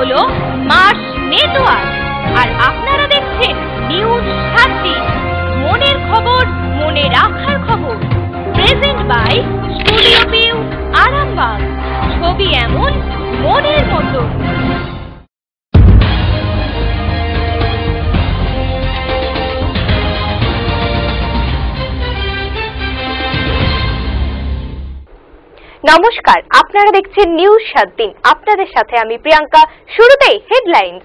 হলো Mars network, আর আপনারা দেখছেন নিউজ 7 দিন। মনের খবর, মনে রাখার খবর। Present by studio view, Arambagh. ছবি এমন, মনের মতো। নমস্কার, আপনারা দেখছেন নিউজ 7 দিন। আপনাদের সাথে আমি প্রিয়াঙ্কা। শুরুতেই হেডলাইন্স।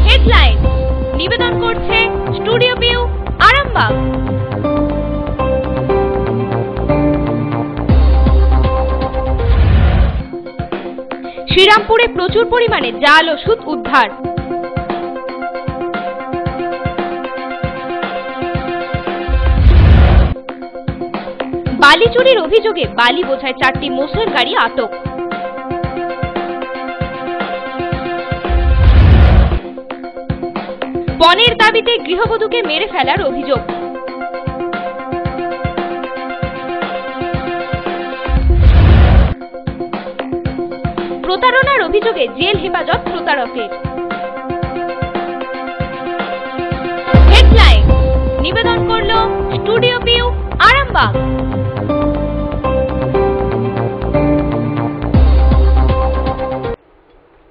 হেডলাইন নিবেদন করছে স্টুডিও ভিউ, আরামবাগ। শ্রীরামপুরে প্রচুর পরিমাণে জাল ওষুধ উদ্ধার। বালি চুরির অভিযোগে বালি বোঝায় 4টি মোষের গাড়ি আটক। পণের দাবিতে গৃহবধূকে মেরে ফেলার অভিযোগ। প্রতারণার অভিযোগে জেল হেফাজত প্রতারকের। হেডলাইন নিবেদন করল স্টুডিও ভিউ, আরামবাগ।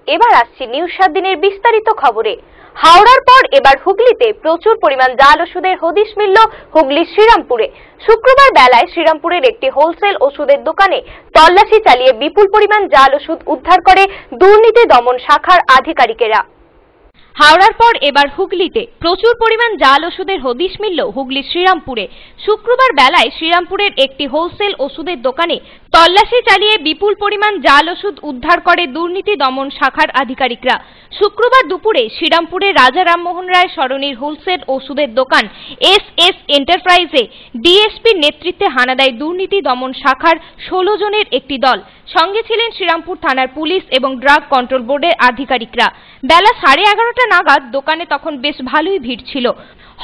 এবার আসছি নিউজ 7 দিনের বিস্তারিত খবরে। হাওড়ার পর এবার হুগলিতে প্রচুর পরিমাণ জাল ওষুধের হদিশ মিলল হুগলির শ্রীরামপুরে। শুক্রবার বেলায় শ্রীরামপুরের একটি হোলসেল ওষুধের দোকানে তল্লাশি চালিয়ে বিপুল পরিমাণ জাল ওষুধ উদ্ধার করে দুর্নীতি দমন শাখার আধিকারিকেরা। হাওড়ার পর এবার হুগলিতে প্রচুর পরিমাণ জাল ওষুধের হদিশ মিলল হুগলির শ্রীরামপুরে। শুক্রবার বেলায় শ্রীরামপুরের একটি হোলসেল ওষুধের দোকানে তল্লাশি চালিয়ে বিপুল পরিমাণ জাল ওষুধ উদ্ধার করে দুর্নীতি দমন শাখার আধিকারিকরা। শুক্রবার দুপুরে শ্রীরামপুরের রাজা রামমোহন রায় সরণির হোলসেল ওষুধের দোকান এস এন্টারপ্রাইজে ডিএসপির নেতৃত্বে হানা দেয় দুর্নীতি দমন শাখার 16 জনের একটি দল। সঙ্গে ছিলেন শ্রীরামপুর থানার পুলিশ এবং ড্রাগ কন্ট্রোল বোর্ডের আধিকারিকরা। বেলা 11:30 নাগাদ দোকানে তখন বেশ ভালোই ভিড় ছিল।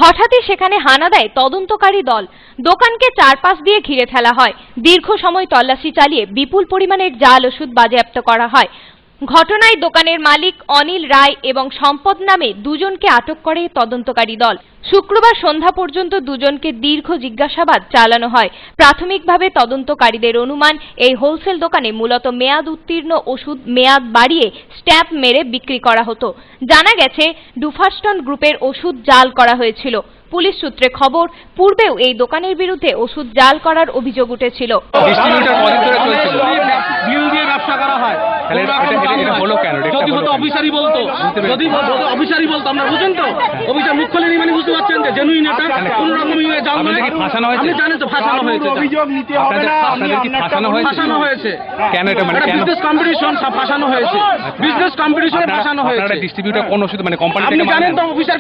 হঠাৎই সেখানে হানা দেয় তদন্তকারী দল। দোকানকে চারপাশ দিয়ে ঘিরে ফেলা হয়। দীর্ঘ সময় তল্লাশি চালিয়ে বিপুল পরিমাণের জাল ওষুধ বাজেয়াপ্ত করা হয়। ঘটনায় দোকানের মালিক অনিল রায় এবং সম্পদ নামে দুজনকে আটক করে তদন্তকারী দল। শুক্রবার সন্ধ্যা পর্যন্ত দুজনকে দীর্ঘ জিজ্ঞাসাবাদ চালানো হয়। প্রাথমিকভাবে তদন্তকারীদের অনুমান, এই হোলসেল দোকানে মূলত মেয়াদ উত্তীর্ণ ওষুধ মেয়াদ বাড়িয়ে স্ট্যাম্প মেরে বিক্রি করা হতো। জানা গেছে ডুফাস্টন গ্রুপের ওষুধ জাল করা হয়েছিল। পুলিশ সূত্রে খবর, পূর্বেও এই দোকানের বিরুদ্ধে ওষুধ জাল করার অভিযোগ উঠেছিল।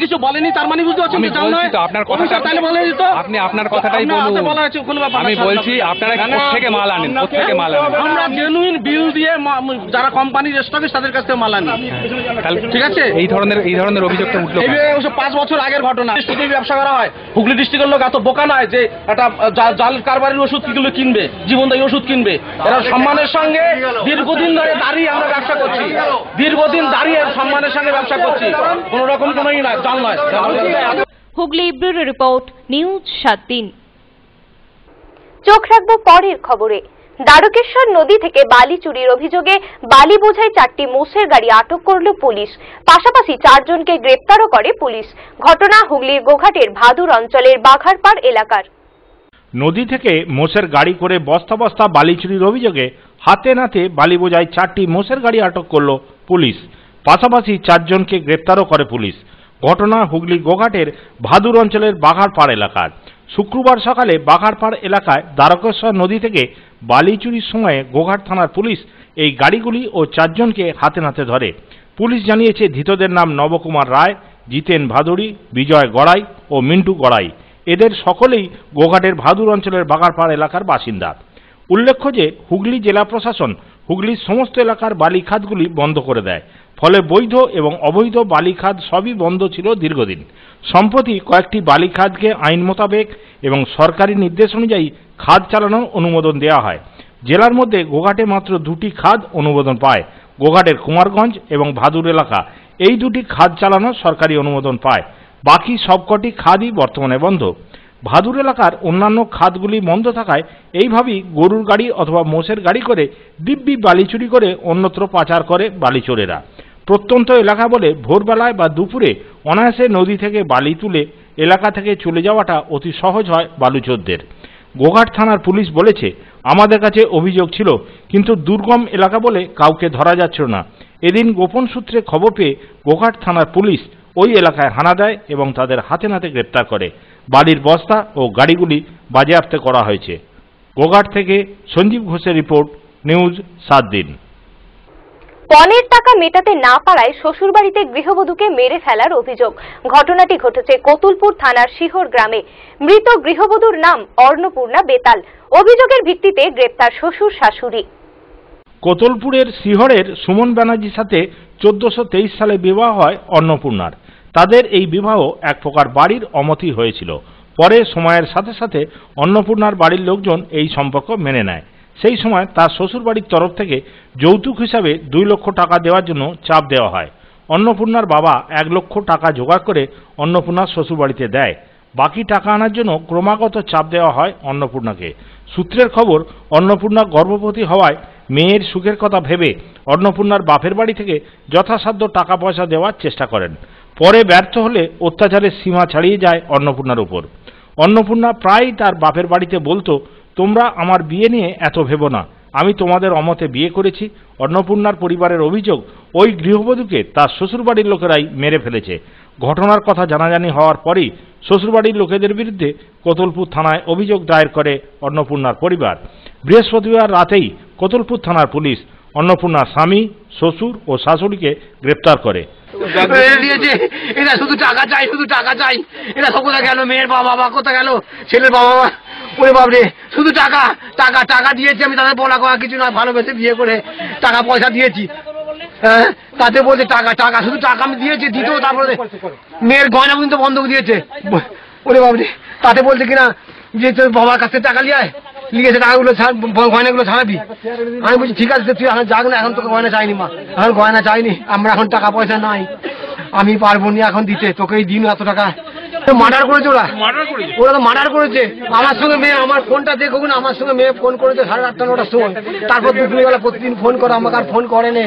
কিছু বলেনি, তার মানে বুঝতে পারছেন আপনার কথাটা তাহলে বলে দিত। আপনি আপনার কথাটাই বলুন। আমি বলছি আপনারা কোত্থেকে মাল আনেন, কোত্থেকে মাল আনেন? আমরা জেনুইন বিল দিয়ে যারা কোম্পানির স্টকে তাদের কাছ থেকে মাল আনি। ঠিক আছে, এই ধরনের অভিযোগটা উঠলো। 5 বছর আগের ঘটনা। ডিস্ট্রিক্টে ব্যবসা করা হয়। হুগলি ডিস্ট্রিক্টের লোক এত বোকা নয় যে একটা জাল কারবারের ওষুধ কিগুলো কিনবে, জীবনদায়ী ওষুধ কিনবে। এরা সম্মানের সঙ্গে দীর্ঘদিন ধরে দাঁড়িয়ে আমরা ব্যবসা করছি। দীর্ঘদিন দাঁড়িয়ে সম্মানের সঙ্গে ব্যবসা করছি। কোন রকম কোনোই না, জাল নয়। হুগলি ব্যুরো রিপোর্ট, নিউজ 7 দিন। চোখ রাখবো পরের খবরে। দ্বারকেশ্বর নদী থেকে বালি চুরির অভিযোগে বালি বোঝাই 4টি মোষের গাড়ি আটক করল পুলিশ। পাশাপাশি 4 জনকে গ্রেপ্তারও করে পুলিশ। ঘটনা হুগলির গোঘাটের ভাদুর অঞ্চলের বাঘারপাড় এলাকার। নদী থেকে মোষের গাড়ি করে বস্তা বস্তা বালি চুরির অভিযোগে হাতে নাতে বালি বোঝাই 4টি মোষের গাড়ি আটক করল পুলিশ। পাশাপাশি 4 জনকে গ্রেপ্তারও করে পুলিশ। ঘটনা হুগলি গোঘাটের ভাদুর অঞ্চলের বাঘারপাড় এলাকার। শুক্রবার সকালে বাঘারপাড় এলাকায় দ্বারকেশ্বর নদী থেকে বালি চুরির সময়ে গোঘাট থানার পুলিশ এই গাড়িগুলি ও 4 জনকে হাতে নাতে ধরে। পুলিশ জানিয়েছে ধৃতদের নাম নবকুমার রায়, জিতেন ভাদুড়ি, বিজয় গড়াই ও মিন্টু গড়াই। এদের সকলেই গোঘাটের ভাদুর অঞ্চলের বাঘারপাড় এলাকার বাসিন্দা। উল্লেখ্য যে হুগলি জেলা প্রশাসন হুগলির সমস্ত এলাকার বালি খাদগুলি বন্ধ করে দেয়। ফলে বৈধ এবং অবৈধ বালি খাদ সবই বন্ধ ছিল দীর্ঘদিন। সম্প্রতি কয়েকটি বালি খাদকে আইন মোতাবেক এবং সরকারি নির্দেশ অনুযায়ী খাদ চালানোর অনুমোদন দেওয়া হয়। জেলার মধ্যে গোঘাটে মাত্র 2টি খাদ অনুমোদন পায়। গোঘাটের কুমারগঞ্জ এবং ভাদুর এলাকা এই 2টি খাদ চালানোর সরকারি অনুমোদন পায়। বাকি সবকটি খাদই বর্তমানে বন্ধ। ভাদুর এলাকার অন্যান্য খাদগুলি বন্ধ থাকায় এইভাবেই গরুর গাড়ি অথবা মোষের গাড়ি করে দিব্যি বালি চুরি করে অন্যত্র পাচার করে বালিচোরেরা। প্রত্যন্ত এলাকা বলে ভোরবেলায় বা দুপুরে অনায়াসে নদী থেকে বালি তুলে এলাকা থেকে চলে যাওয়াটা অতি সহজ হয় বালুচোরদের। গোঘাট থানার পুলিশ বলেছে, আমাদের কাছে অভিযোগ ছিল, কিন্তু দুর্গম এলাকা বলে কাউকে ধরা যাচ্ছিল না। এদিন গোপন সূত্রে খবর পেয়ে গোঘাট থানার পুলিশ ওই এলাকায় হানা দেয় এবং তাদের হাতে নাতে গ্রেপ্তার করে। বালির বস্তা ও গাড়িগুলি বাজেয়াপ্ত করা হয়েছে। গোঘাট থেকে সঞ্জীব ঘোষের রিপোর্ট, নিউজ 7 দিন। পণের টাকা মেটাতে না পারায় শ্বশুরবাড়িতে গৃহবধূকে মেরে ফেলার অভিযোগ। ঘটনাটি ঘটেছে কতুলপুর থানার শিহর গ্রামে। মৃত গৃহবধূর নাম অর্ণপূর্ণা বেতাল। অভিযোগের ভিত্তিতে গ্রেপ্তার শ্বশুর শাশুড়ি। কোতলপুরের শিহরের সুমন ব্যানার্জির সাথে 1423 সালে বিবাহ হয় অন্নপূর্ণার। তাদের এই বিবাহ এক প্রকার বাড়ির অমতি হয়েছিল। পরে সময়ের সাথে সাথে অন্নপূর্ণার বাড়ির লোকজন এই সম্পর্ক মেনে নেয়। সেই সময় তার শ্বশুরবাড়ির তরফ থেকে যৌতুক হিসাবে 2 লক্ষ টাকা দেওয়ার জন্য চাপ দেওয়া হয়। অন্নপূর্ণার বাবা 1 লক্ষ টাকা জোগাড় করে অন্নপূর্ণার শ্বশুরবাড়িতে দেয়। বাকি টাকা আনার জন্য ক্রমাগত চাপ দেওয়া হয় অন্নপূর্ণাকে। সূত্রের খবর, অন্নপূর্ণা গর্ভবতী হওয়ায় মেয়ের সুখের কথা ভেবে অন্নপূর্ণার বাপের বাড়ি থেকে যথাসাধ্য টাকা পয়সা দেওয়ার চেষ্টা করেন। পরে ব্যর্থ হলে অত্যাচারের সীমা ছাড়িয়ে যায় অন্নপূর্ণার উপর। অন্নপূর্ণা প্রায়ই তার বাপের বাড়িতে বলতো, তোমরা আমার বিয়ে নিয়ে এত ভেবো না, আমি তোমাদের অমতে বিয়ে করেছি। অন্নপূর্ণার পরিবারের অভিযোগ, ওই গৃহবধূকে তার শ্বশুরবাড়ির লোকেরাই মেরে ফেলেছে। ঘটনার কথা জানাজানি হওয়ার পরেই শ্বশুরবাড়ির লোকেদের বিরুদ্ধে কোতলপুর থানায় অভিযোগ দায়ের করে অন্নপূর্ণার পরিবার। বৃহস্পতিবার রাতেই কোতলপুর থানার পুলিশ অন্নপূর্ণার স্বামী, শ্বশুর ও শাশুড়িকে গ্রেপ্তার করে। এরা শুধু টাকা চাই, শুধু টাকা চাই। এরা সব কোথায় গেল? মেয়ের বাবা মা কোথায় গেল? ছেলের বাবা মা, ওরে বাবরে, শুধু টাকা টাকা টাকা দিয়েছি আমি, তাদের বলা করা কিছু না, ভালোবেসে বিয়ে করে টাকা পয়সা দিয়েছি। হ্যাঁ, তাতে বলছে টাকা টাকা, শুধু টাকা আমি দিয়েছি, দিতেও তারপরে মেয়ের গয়না পর্যন্ত বন্ধক দিয়েছে। ওরে বাবরে, তাতে বলছে কিনা যে তোর বাবার কাছে টাকা লিয়েছে, টাকাগুলো গয়নাগুলো ছাড়াবি। আমি বলছি ঠিক আছে, তুই এখন যাক না, এখন তোকে গয়না চাইনি মা, এখন গয়না চাইনি, আমরা এখন টাকা পয়সা নাই, আমি পারবো না এখন দিতে, তোকে এই দিন এত টাকা। মার্ডার করেছে ওরা, ওরা তো মার্ডার করেছে। আমার সঙ্গে মেয়ে, আমার ফোনটা দেখুন, আমার সঙ্গে মেয়ে ফোন করেছে 8:30 9টার সময়। তারপর দুপুরবেলা প্রতিদিন ফোন করে, আমাকে আর ফোন করে নে,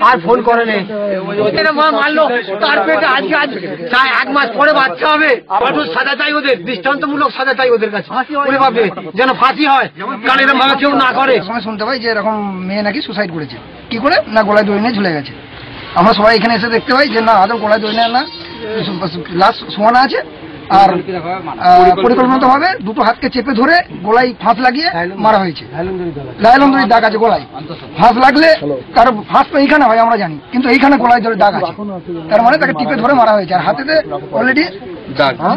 আর ফোন করে নে। মা মারলো, তার পেটে আজকে 1 মাস পরে বাচ্চা হবে। কঠোর সাজা চাই ওদের, দৃষ্টান্তমূলক সাজা চাই ওদের কাছে। ওরে বাপরে, যেন ফাঁসি হয়, কারণ এরকম ভাবে কেউ না করে। শুনতে পাই যে এরকম মেয়ে নাকি সুসাইড করেছে। কি করে না, গলায় দড়ি নিয়ে ঝুলে গেছে। আমরা সবাই এখানে এসে দেখতে পাই যে না, আদৌ গলায় দড়ি নেয় না, লাশ শোয়ানো আছে। আর পরিকল্পনা ভাবে 2টো হাতকে চেপে ধরে গলায় ফাঁস লাগিয়ে মারা হয়েছে। লাইলন দড়ির দাগ আছে গলায়। ফাঁস লাগলে তার ফাঁস তো এইখানে হয় আমরা জানি, কিন্তু এইখানে গলায় দড়ির দাগ আছে, তার মানে তাকে টিপে ধরে মারা হয়েছে। আর হাতেতে অলরেডি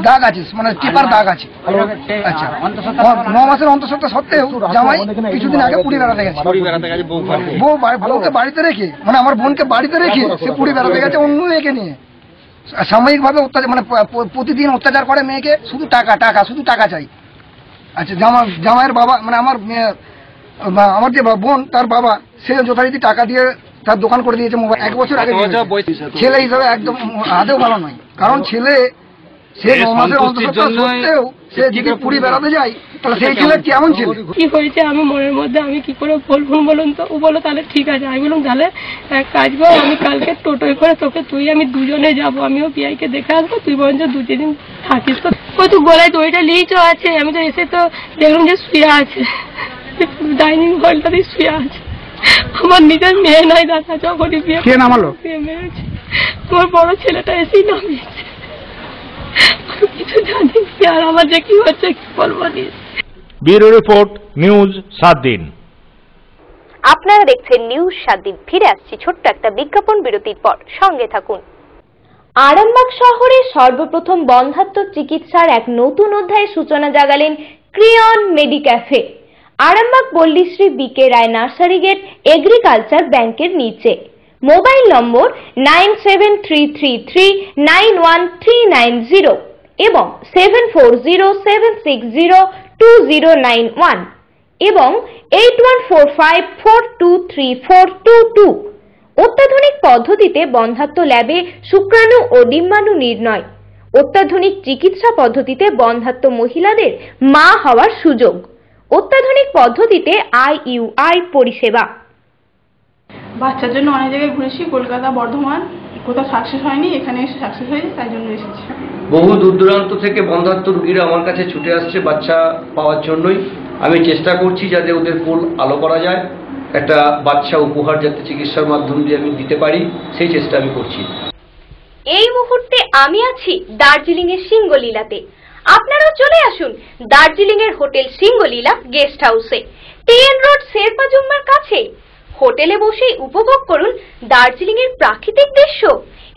দাগ আছে, মানে টিপার দাগ আছে। আচ্ছা, 9 মাসের অন্তঃসত্ত্বা সত্ত্বেও জামাই কিছুদিন আগে পুরী বেড়াতে গেছে। বউকে বাড়িতে রেখে, মানে আমার বোনকে বাড়িতে রেখে সে পুরী বেড়াতে গেছে অন্য মেয়েকে নিয়ে। সাময়িক ভাবে অত্যাচার, মানে প্রতিদিন অত্যাচার করে মেয়েকে, শুধু টাকা টাকা, শুধু টাকা চাই। আচ্ছা, জামাইয়ের বাবা, মানে আমার যে বোন, তার বাবা, সে যথারীতি টাকা দিয়ে তার দোকান করে দিয়েছে মোবাইল। 1 বছর আগে। ছেলে হিসাবে একদম আদেও ভালো নয়, কারণ ছেলে সে 9 মাসের অন্তঃসত্ত্বা সত্ত্বেও সে যদি পুরী বেড়াতে যায়, তাহলে সেই ছেলে কেমন ছেলে? কি হয়েছে আমি মনের মধ্যে আমি কি করে বলবো বলুন তো? ও বলো তাহলে ঠিক আছে। আমি বললাম তাহলে এক কাজ কর, আমি কালকে টোটোয় করে তোকে, তুই আমি দুজনে যাবো, আমিও পিআইকে দেখে আসবো, তুই বরঞ্চ 2-3 দিন থাকিস। তো ও তো গলায় দড়িটা লিচও আছে। আমি তো এসে তো দেখলাম যে শুয়ে আছে, ডাইনিং হলটাতেই শুয়ে আছে। আমার নিজের মেয়ে নয় দাদা, যখনই বিয়ে মেরেছে আমার বড় ছেলেটা এসেই নামিয়েছে। কিছু জানি আর আমার যে কি হচ্ছে কি বলবো। ব্যুরো রিপোর্ট, নিউজ 7 দিন। আপনারা দেখছেন নিউজ 7 দিন। ফিরে আসছি ছোট্ট একটা বিজ্ঞাপন বিরতির পর, সঙ্গে থাকুন। আরামবাগ শহরে সর্বপ্রথম বন্ধ্যাত্ব চিকিৎসার এক নতুন অধ্যায়ের সূচনা জাগালেন ক্রিয়ন মেডিক্যাফে। আরামবাগ পল্লীশ্রী বিকে রায় নার্সারি গেট এগ্রিকালচার ব্যাংকের নিচে। মোবাইল নম্বর 9733391390 এবং 7407602091 এবং 8145423422। অত্যাধুনিক পদ্ধতিতে বন্ধ্যাত্ব ল্যাবে শুক্রাণু ও ডিম্বাণু নির্ণয়। অত্যাধুনিক চিকিৎসা পদ্ধতিতে বন্ধ্যাত্ব মহিলাদের মা হওয়ার সুযোগ। অত্যাধুনিক পদ্ধতিতে IUI পরিষেবা। বাচ্চার জন্য অনেক জায়গায় ঘুরেছি, কলকাতা, বর্ধমান, কোথাও সাকসেস হয়নি, এখানে এসে সাকসেস হয়েছে, তাই জন্য এসেছি। বহু দূর দূরান্ত থেকে বন্ধ্যাত্ব রোগীরা আমার কাছে ছুটে আসছে বাচ্চা পাওয়ার জন্যই। আমি চেষ্টা করছি যাতে ওদের কোল আলো করা যায়, একটা বাচ্চা উপহার যাতে চিকিৎসার মাধ্যম দিয়ে আমি দিতে পারি, সেই চেষ্টা আমি করছি। এই মুহূর্তে আমি আছি দার্জিলিং এর সিঙ্গলীলাতে। আপনারাও চলে আসুন দার্জিলিং এর হোটেল সিঙ্গলীলা গেস্ট হাউসে, TN রোড শেরপা জুম্মার কাছে। হোটেলে বসেই উপভোগ করুন দার্জিলিং এর প্রাকৃতিক দৃশ্য।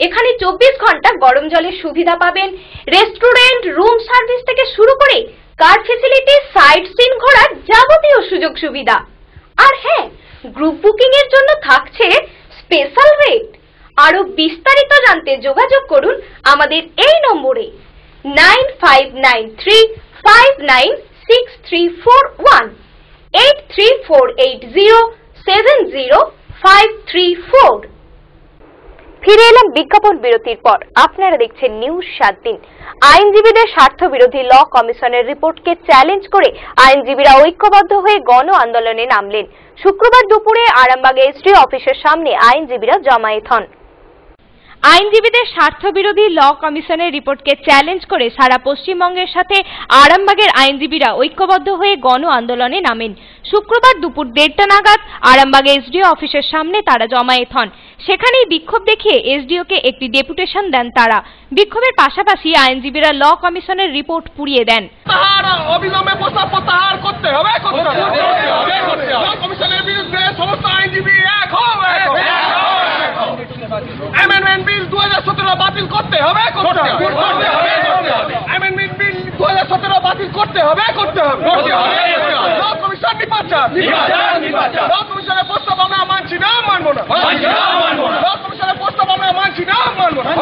এখানে 24 ঘন্টা গরম জলের সুবিধা পাবেন। রেস্টুরেন্ট, রুম সার্ভিস থেকে শুরু করে কার ফ্যাসিলিটি, সাইট সিন ঘোরার যাবতীয় সুযোগ সুবিধা। আর হ্যাঁ, গ্রুপ বুকিং এর জন্য থাকছে স্পেশাল রেট। আরো বিস্তারিত জানতে যোগাযোগ করুন আমাদের এই নম্বরে 9593596341 8348070534। ফিরে এলাম বিজ্ঞাপন বিরতির পর। আপনারা দেখছেন নিউজ 7 দিন। আইনজীবীদের স্বার্থ বিরোধী ল কমিশনের রিপোর্টকে চ্যালেঞ্জ করে আইনজীবীরা ঐক্যবদ্ধ হয়ে গণ আন্দোলনে নামলেন। শুক্রবার দুপুরে আরামবাগ এসডি অফিসের সামনে আইনজীবীরা জমায়েত হন। আইনজীবীদের স্বার্থবিরোধী ল কমিশনের রিপোর্টকে চ্যালেঞ্জ করে সারা পশ্চিমবঙ্গের সাথে আরামবাগের আইনজীবীরা ঐক্যবদ্ধ হয়ে গণ আন্দোলনে নামেন। শুক্রবার দুপুর 1:30 নাগাদ আরামবাগ এসডিও অফিসের সামনে তারা জমায়েত হন। সেখানেই বিক্ষোভ দেখিয়ে এসডিওকে একটি ডেপুটেশন দেন তারা। বিক্ষোভের পাশাপাশি আইনজীবীরা ল কমিশনের রিপোর্ট পুড়িয়ে দেন। অবিলম্বে প্রস্তাব প্রত্যাহার করতে হবে, কমিশনের বিরুদ্ধে সমস্ত আইনজীবী এক হও। অ্যামেন্ডমেন্ট বিল 2017 বাতিল করতে হবে, অ্যামেন্ডমেন্ট বিল 2017 বাতিল করতে হবে। ল কমিশন নির্বাচন, ল কমিশনের প্রস্তাব আমরা মানছি না, মানবো না। ল কমিশনের প্রস্তাব আমরা মানছি না, মানবো না।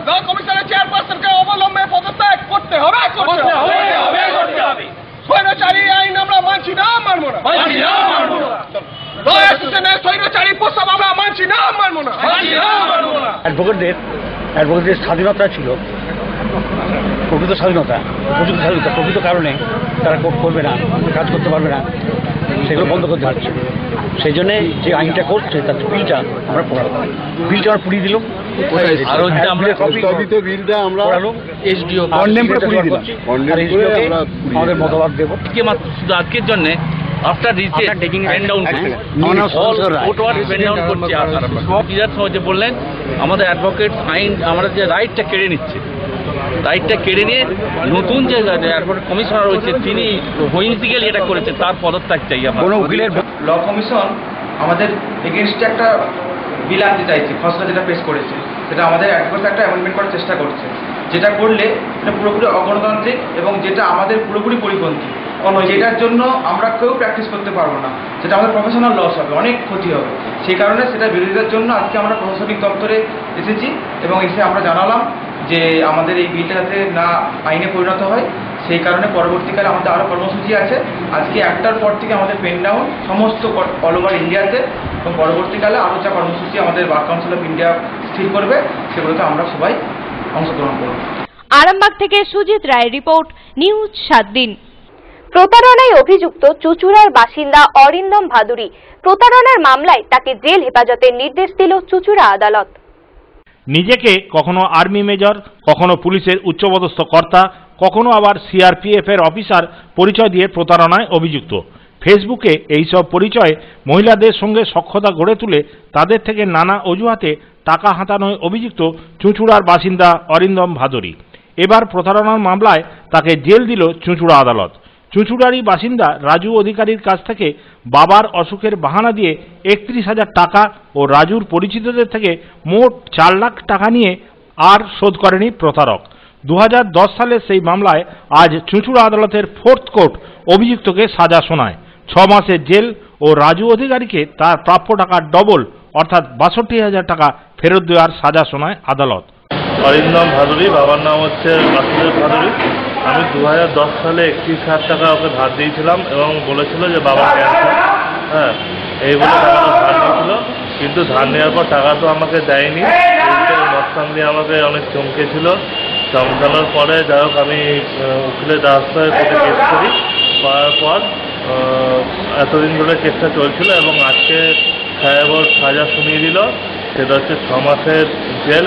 ল কমিশনের চেয়ারপারসনকে অবলম্বে পদত্যাগ করতে হবে। স্বৈরাচারী আইন আমরা মানছি না, মানবো না। স্বৈরাচারী প্রস্তাব আমরা মানছি না, মানবো না। অ্যাডভোকেটদের স্বাধীনতা ছিল, প্রকৃত স্বাধীনতা, উপযুক্ত স্বাধীনতা, প্রকৃত কারণে তারা কোর্ট করবে না, কাজ করতে পারবে না, সেগুলো বন্ধ করতে হচ্ছে। সেই জন্যে যে আইনটা করছে তার বিলটা আমরা পড়ালাম, বিলটা আমরা পুড়িয়ে দিলাম। বিলটা আমরা এসডিও আমাদের মতবাদ দেবো শুধু আজকের জন্য আফটার বললেন আমাদের অ্যাডভোকেট আইন আমাদের যে রাইটটা কেড়ে নিচ্ছে, রাইটটা কেড়ে নিয়ে নতুন যে অ্যাডভোকেট কমিশনার রয়েছে তিনি হুইন্সিক্যালি এটা করেছেন, তার পদত্যাগ চাই। কোনো উকিলের ল কমিশন আমাদের এগেনস্টে একটা বিল আনতে চাইছে, খসড়া যেটা পেশ করেছে, সেটা আমাদের অ্যাডভোকেট একটা অ্যামেন্ডমেন্ট করার চেষ্টা করছে, যেটা করলে এটা পুরোপুরি অগণতান্ত্রিক এবং যেটা আমাদের পুরোপুরি পরিপন্থী, যেটার জন্য আমরা কেউ প্র্যাকটিস করতে পারবো না, যেটা আমাদের প্রফেশনাল লস হবে, অনেক ক্ষতি হবে। সেই কারণে সেটা বিরোধিতার জন্য আজকে আমরা প্রশাসনিক দপ্তরে এসেছি এবং এসে আমরা জানালাম যে আমাদের এই বিলটা যাতে না আইনে পরিণত হয়, সেই কারণে পরবর্তীকালে আমাদের আরও কর্মসূচি আছে। আজকে 1টার পর থেকে আমাদের পেন ডাউন সমস্ত অল ওভার ইন্ডিয়াতে, এবং পরবর্তীকালে আরও যা কর্মসূচি আমাদের বার কাউন্সিল অফ ইন্ডিয়া স্থির করবে সেগুলোতে আমরা সবাই অংশগ্রহণ করব। আরামবাগ থেকে সুজিত রায় রিপোর্ট, নিউজ 7 দিন। প্রতারণায় অভিযুক্ত চুঁচুড়ার বাসিন্দা অরিন্দম ভাদুরী। প্রতারণার মামলায় তাকে জেল হেফাজতের নির্দেশ দিল চুঁচুড়া আদালত। নিজেকে কখনো আর্মি মেজর, কখনো পুলিশের উচ্চপদস্থ কর্তা, কখনো আবার সিআরপিএফ এর অফিসার পরিচয় দিয়ে প্রতারণায় অভিযুক্ত। ফেসবুকে এইসব পরিচয়ে মহিলাদের সঙ্গে সখ্যতা গড়ে তুলে তাদের থেকে নানা অজুহাতে টাকা হাতানোয় অভিযুক্ত চুঁচুড়ার বাসিন্দা অরিন্দম ভাদুরী। এবার প্রতারণার মামলায় তাকে জেল দিল চুঁচুড়া আদালত। চুঁচুড়ারই বাসিন্দা রাজু অধিকারীর কাছ থেকে বাবার অসুখের বাহানা দিয়ে 31,000 টাকা ও রাজুর পরিচিতদের থেকে মোট 4 লাখ টাকা নিয়ে আর শোধ করেনি প্রতারক। 2010 সালের সেই মামলায় আজ চুঁচুড়া আদালতের 4th কোর্ট অভিযুক্তকে সাজা শোনায়। 6 মাসের জেল ও রাজু অধিকারীকে তার প্রাপ্য টাকার ডবল অর্থাৎ 62,000 টাকা ফেরত দেওয়ার সাজা শোনায় আদালত। বাড়ির নাম ভাদুরী, বাবার নাম হচ্ছে বাসুদেব ভাদুরী। আমি 2010 সালে 31,000 টাকা ওকে ধার দিয়েছিলাম এবং বলেছিল যে বাবা ক্যান্সার, হ্যাঁ এই বলে টাকাটা ধার দিয়েছিল, কিন্তু ধার নেওয়ার পর টাকা তো আমাকে দেয়নি। মস্তান দিয়ে আমাকে অনেক চমকেছিল, চমকানোর পরে যাই হোক আমি উকিলের রাস্তায় কোর্টে কেস করি, করার পর এতদিন ধরে কেসটা চলছিল এবং আজকে সাহেব সাজা শুনিয়ে দিল, সেটা হচ্ছে 6 মাসের জেল।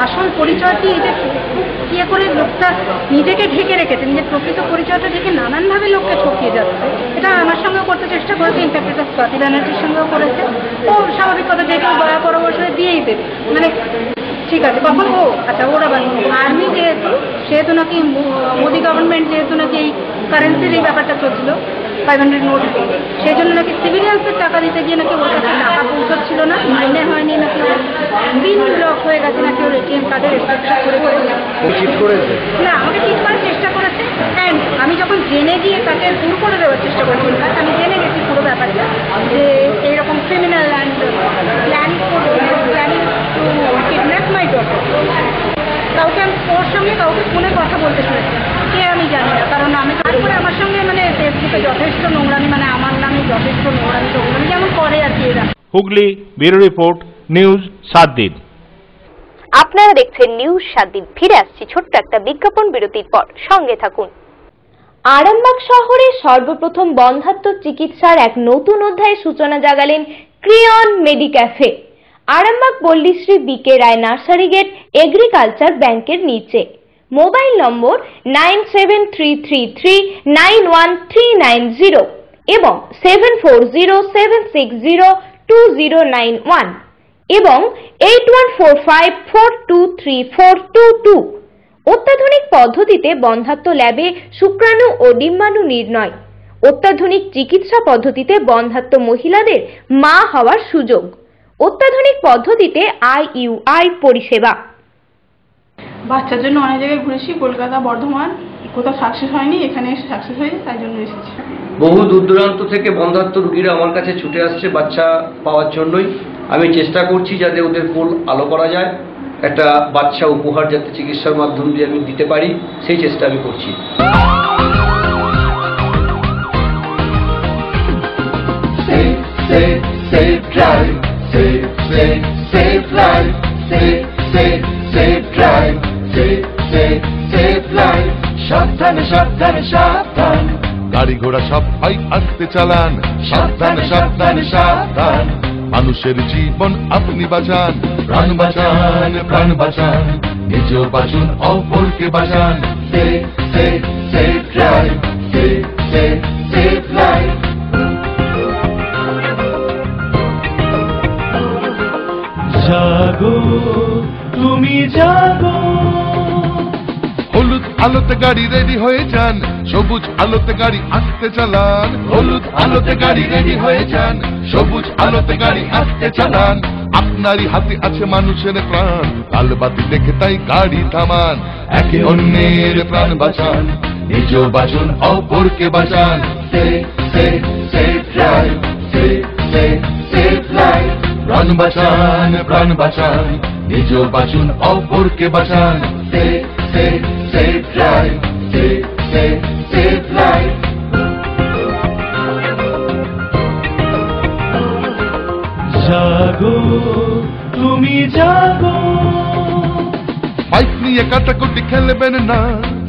আসল পরিচয়টি এই যে ইয়ে করে লোকটা নিজেকে ঢেকে রেখেছে, নিজের প্রকৃত পরিচয়টা ঢেকে নানানভাবে লোককে ঠকিয়ে যাচ্ছে। এটা আমার সঙ্গেও করতে চেষ্টা করেছে, ইন্টারপ্রেটার স্বাতী ব্যানার্জির সঙ্গেও করেছে। ও স্বাভাবিক কথা, যে কেউ দয়া পরামর্শ দিয়েই দেবে, মানে ঠিক আছে। কখন আচ্ছা ওরা আর্মি যেহেতু নাকি মোদী গভর্নমেন্ট যেহেতু নাকি এই কারেন্সির এই ব্যাপারটা চলছিল 500 নোট, সেই জন্য নাকি সিভিলিয়ান্সের টাকা দিতে গিয়ে নাকি ওর কাছে টাকা পৌঁছচ্ছিল না, মাইনে হয়নি, নাকি বিল ব্লক হয়ে গেছে, নাকি ওর এটিএম কার্ডের রেস্ট্রিকশন করে না আমাকে ঠিক করার চেষ্টা করেছে। অ্যান্ড আমি যখন জেনে গিয়ে তাকে দূর করে দেওয়ার চেষ্টা করেছি, আমি জেনে গেছি পুরো ব্যাপারটা যে এইরকম criminal and planning to kidnap my daughter. কাউকে আমি ওর সঙ্গে কাউকে ফোনে কথা বলতে শুনেছি, কে আমি জানি না, কারণ আমি তারপরে আমার সঙ্গে মানে ফেসবুকে যথেষ্ট নোংরামি, মানে আমার নামে যথেষ্ট নোংরামি যেমন করে আর কি এরা। হুগলি ব্যুরো রিপোর্ট, নিউজ 7 দিন। আপনারা দেখছেন নিউজ 7 দিন। ফিরে আসছি ছোট্ট একটা বিজ্ঞাপন বিরতির পর, সঙ্গে থাকুন। আরামবাগ শহরে সর্বপ্রথম বন্ধ্যাত্ব চিকিৎসার এক নতুন অধ্যায়ের সূচনা জাগালেন ক্রিয়ন মেডিক্যাফে। আরামবাগ পল্লীশ্রী বিকে রায় নার্সারি গেট এগ্রিকালচার ব্যাংকের নিচে। মোবাইল নম্বর 9733391390 এবং 7407602091 এবং 8145423422। অত্যাধুনিক পদ্ধতিতে বন্ধ্যাত্ব ল্যাবে শুক্রাণু ও ডিম্বাণু নির্ণয়। অত্যাধুনিক চিকিৎসা পদ্ধতিতে বন্ধ্যাত্ব মহিলাদের মা হওয়ার সুযোগ। অত্যাধুনিক পদ্ধতিতে IUI পরিষেবা। বাচ্চার জন্য অনেক জায়গায় ঘুরেছি, কলকাতা, বর্ধমান, কোথাও সাকসেস হয়নি, এখানে এসে সাকসেস হয়েছে, তাই জন্য এসেছি। বহু দূর দূরান্ত থেকে বন্ধ্যাত্ব রোগীরা আমার কাছে ছুটে আসছে বাচ্চা পাওয়ার জন্যই। আমি চেষ্টা করছি যাতে ওদের ফুল আলো করা যায়, একটা বাচ্চা উপহার যাতে চিকিৎসার মাধ্যম দিয়ে আমি দিতে পারি, সেই চেষ্টা আমি করছি। সাবধানে সাবধানে সাবধান, গাড়ি ঘোড়া সবাই আস্তে চালান, সাবধানে সাবধানে সাবধান। মানুষের জীবন আপনি বাঁচান, প্রাণ বাঁচান, প্রাণ বাঁচান, নিজেও বাঁচুন, অপরকে বাঁচান। Safe safe safe drive, safe safe safe life. জাগো তুমি জাগো। হলুদ আলোতে গাড়ি রেডি হয়ে যান, সবুজ আলোতে গাড়ি আস্তে চালান। হলুদ আলোতে গাড়ি রেডি হয়ে যান, সবুজ আলোতে গাড়ি আস্তে চালান। আপনারই হাতে আছে মানুষের প্রাণ, লাল বাতি দেখে তাই গাড়ি থামান। একে অন্যের প্রাণ বাঁচান, নিজেও বাঁচুন, অপরকে বাঁচান। Safe safe safe drive, safe safe safe life. প্রাণ বাঁচান, প্রাণ বাঁচান, নিজেও বাঁচুন, অপরকে বাঁচান। Safe safe safe drive, safe safe safe life. জাগো তুমি জাগো। বাইক নিয়ে কাটাকুটি খেলবেন না,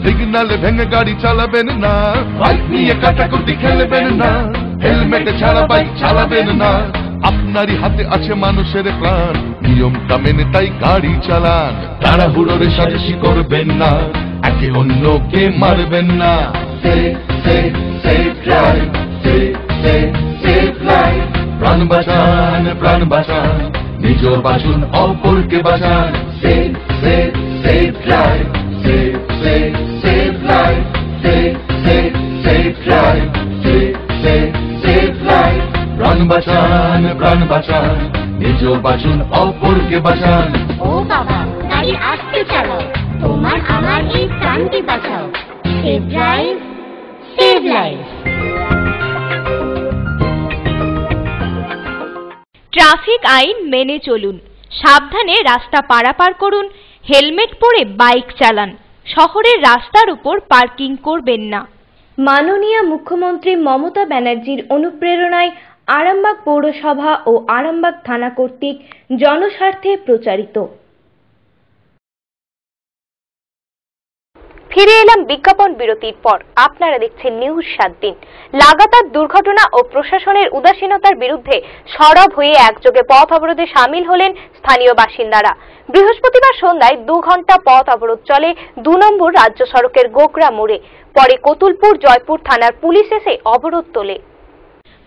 সিগনালে ভেঙে গাড়ি চালাবেন না। বাইক নিয়ে কাটাকুটি খেলবেন না, হেলমেটে ছাড়া বাইক চালাবেন না। আপনারই হাতে আছে মানুষের প্রাণ, নিয়মটা মেনে তাই গাড়ি চালান। তাড়াহুড়ো রেষারেষি করবেন না, একে অন্যকে মারবেন না। Safe safe safe drive, safe safe safe life. প্রাণ বাঁচান, প্রাণ বাঁচান, নিজেও বাঁচুন, অপরকে বাঁচান। Safe safe safe drive, safe safe safe life. Safe safe safe drive, safe safe safe life. প্রাণ বাঁচান, প্রাণ বাঁচান, নিজেও বাঁচুন, অপরকে বাঁচান। ও বাবা, গাড়ি আস্তে চালাও। তোমার আমার এই প্রাণকে বাঁচাও। Save drive, save life. Traffic আইন মেনে চলুন, সাবধানে রাস্তা পারাপার করুন, হেলমেট পরে বাইক চালান, শহরের রাস্তার উপর পার্কিং করবেন না। মাননীয় মুখ্যমন্ত্রী মমতা ব্যানার্জির অনুপ্রেরণায় আরামবাগ পৌরসভা ও আরামবাগ থানা কর্তৃক জনস্বার্থে প্রচারিত। ফিরে এলাম বিজ্ঞাপন বিরতির পর। আপনারা দেখছেন নিউজ 7 দিন। লাগাতার দুর্ঘটনা ও প্রশাসনের উদাসীনতার বিরুদ্ধে সরব হয়ে একযোগে পথ অবরোধে সামিল হলেন স্থানীয় বাসিন্দারা। বৃহস্পতিবার সন্ধ্যায় 2 ঘন্টা পথ অবরোধ চলে 2 নম্বর রাজ্য সড়কের গোগরা মোড়ে। পরে কতুলপুর জয়পুর থানার পুলিশ এসে অবরোধ তোলে।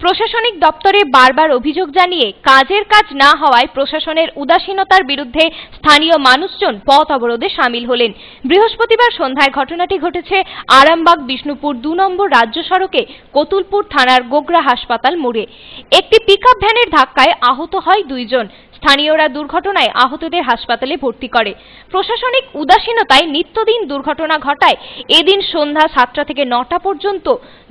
প্রশাসনিক দপ্তরে বারবার অভিযোগ জানিয়ে কাজের কাজ না হওয়ায় প্রশাসনের উদাসীনতার বিরুদ্ধে স্থানীয় মানুষজন পথ অবরোধে সামিল হলেন। বৃহস্পতিবার সন্ধ্যায় ঘটনাটি ঘটেছে আরামবাগ বিষ্ণুপুর 2 নম্বর রাজ্য সড়কে কতুলপুর থানার গোগরা হাসপাতাল মোড়ে। একটি পিকআপ ভ্যানের ধাক্কায় আহত হয় 2 জন। স্থানীয়রা দুর্ঘটনায় আহতদের হাসপাতালে ভর্তি করে। প্রশাসনিক উদাসীনতায় নিত্যদিন দুর্ঘটনা ঘটায় এদিন সন্ধ্যা 7টা থেকে 9টা পর্যন্ত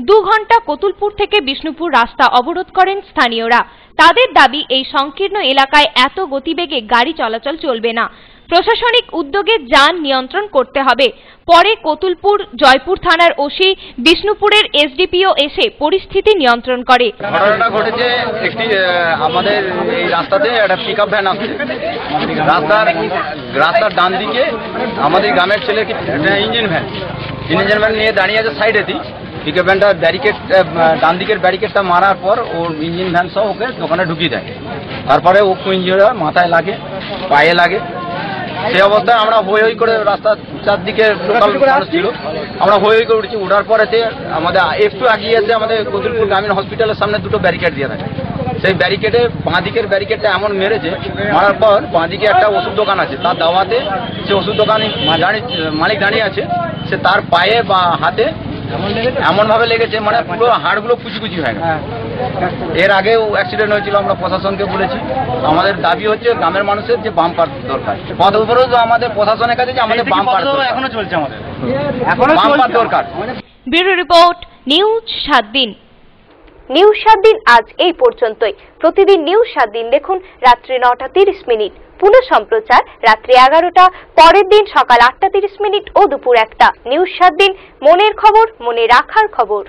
2 ঘন্টা কতুলপুর থেকে বিষ্ণুপুর রাস্তা অবরোধ করেন স্থানীয়রা। তাদের দাবি এই সংকীর্ণ এলাকায় এত গতিবেগে গাড়ি চলাচল চলবে না। প্রশাসনিক উদ্যোগে যান নিয়ন্ত্রণ করতে হবে। পরে কতুলপুর জয়পুর থানার ওসি বিষ্ণুপুরের এসডিপিও এসে পরিস্থিতি নিয়ন্ত্রণ করে। ঘটনাটা ঘটেছে একটি আমাদের এই রাস্তাতে একটা পিকআপ ভ্যান আসছে, রাস্তার ডান দিকে আমাদের গ্রামের ছেলে একটা ইঞ্জিন ভ্যান নিয়ে দাঁড়িয়ে আছে সাইডেতেই। পিকআপ ভ্যানটা ব্যারিকেড ডান দিকের ব্যারিকেডটা মারার পর ওর ইঞ্জিন ভ্যান সহ ওকে দোকানে ঢুকিয়ে দেয়। তারপরে ও ইঞ্জিনটা মাথায় লাগে, পায়ে লাগে। সেই অবস্থায় আমরা হই হই করে রাস্তার চারদিকে লোকাল মানুষ ছিল, আমরা হই হই করে উঠছি। উঠার পরেতে আমাদের একটু আগিয়ে এসে আমাদের কতুলপুর গ্রামীণ হসপিটালের সামনে 2টো ব্যারিকেড দিয়ে থাকে। সেই ব্যারিকেডে বাঁ দিকের ব্যারিকেডটা এমন মেরেছে, মারার পর বাঁ দিকে একটা ওষুধ দোকান আছে, তার দাওয়াতে সে ওষুধ দোকানে মালিক দাঁড়িয়ে আছে, সে তার পায়ে বা হাতে এমন ভাবে লেগেছে মানে পুরো হাড়গুলো কুচি হয়ে গেছে। এর আগেও অ্যাক্সিডেন্ট হয়েছিল, আমরা প্রশাসনকে বলেছি। আমাদের দাবি হচ্ছে গ্রামের মানুষের যে বাম্পার দরকার, পথ অবরোধ আমাদের প্রশাসনের কাছে যে আমাদের বাম্পার এখনো চলছে, আমাদের এখনো বাম্পার দরকার। ব্যুরো রিপোর্ট, নিউজ 7 দিন। নিউজ 7 দিন আজ এই পর্যন্তই। প্রতিদিন নিউজ 7 দিন দেখুন রাত্রি 9টা 30 মিনিট, পুনঃ সম্প্রচার রাত্রি 11টা, পরের দিন সকাল 8টা 30 মিনিট ও দুপুর 1টা। নিউজ 7 দিন, মনের খবর, মনে রাখার খবর।